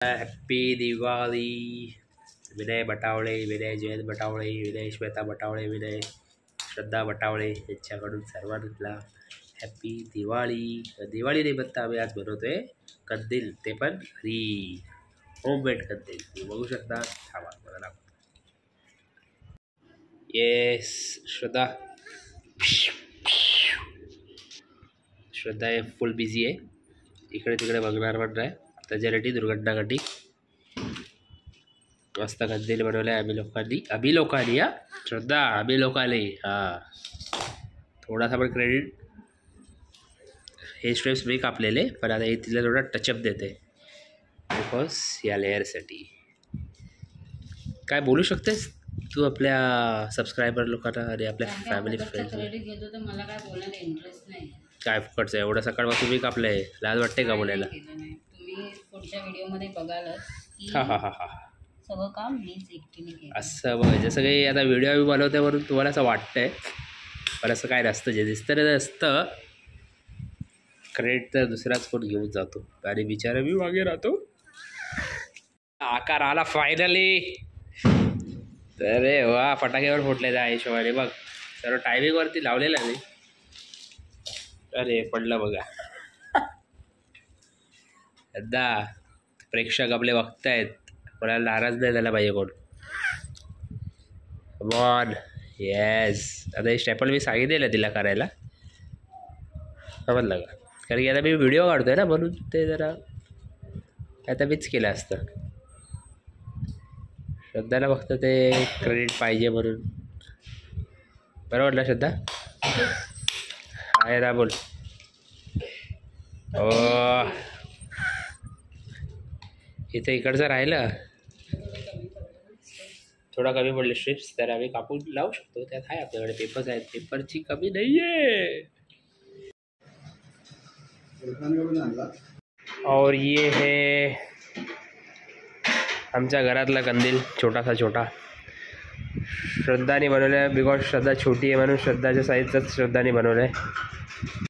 Happy Diwali Vinay बटावळे, Vinay Jayant बटावळे, Vinay Shweta बटावळे, Vinay श्रद्धा बटावळे यांच्याकडून सर्वांना happy Diwali. Diwali निमित्त आम्ही आज बनवतोय कंदील, ते पण घरी होममेड कंदील. तुम्ही बघू शकता. थांबा मला दाखवतो. येस श्रद्धा, श्रद्धा हे फुल बिझी आहे, इकडे तिकडे बघणार पण नाही. त्याच्यासाठी दुर्घटनाघटी मस्त कंदील बनवले आम्ही लोकांनी हा श्रद्धा, आम्ही लोकांनी. थोडासा पण क्रेडिट, हे स्ट्रेप्स मी कापलेले, पण आता हे तिला थोडा टचअप देते बिकॉज या लेअरसाठी. काय बोलू शकतेस तू आपल्या सबस्क्रायबर लोकांना आणि आपल्या फॅमिली फ्रेंड्स? मला काय बोलायला इंटरेस्ट नाही. काय फुकटचं एवढं सकाळपासून मी कापलंय, लाज वाटते का बोलायला? तुम्ही पुढच्या व्हिडिओमध्ये बघालच की हा सगळं काम मीच एकटीने केलं. असं बघ, जसं काही आता व्हिडिओ मी बनवते म्हणून तुम्हाला असं वाटतंय, पण असं काय नसतं. जे दिसतं ते नसतं. क्रेडिट तर दुसराच कोण घेऊन जातो आणि बिचारा मी मागे राहतो. आकार आला फायनली. अरे वा, फटाक्यावर फुटले त्या हिशोबाने बघ. सर्व टायमिंगवरती लावलेलं आहे. अरे पडलं बघा. एकदा प्रेक्षक आपले बघतायत, कोणाला नाराज नाही झाला पाहिजे कोण. कमॉन. येस. आता हे स्टेपल मी सांगितलेलं तिला करायला, समजलं का? कारण की आता मी व्हिडिओ काढतोय ना, म्हणून ते जरा आता मीच केलं असतं. श्रद्धाला फक्त ते क्रेडिट पाहिजे म्हणून. बरोबर ना श्रद्धा? आहे ना, बोल. ओ इथे इकडचं राहिलं, थोडा कमी पडले स्ट्रिप्स, तर आम्ही कापून लावू शकतो. त्यात आहे आपल्याकडे पेपर्स आहेत, पेपरची कमी नाही आहे. और ये है आमच्या घरातला कंदील, छोटासा छोटा. श्रद्धाने बनवलं आहे बिकॉज श्रद्धा छोटी आहे म्हणून श्रद्धाच्या साईजचाच श्रद्धाने बनवलं आहे.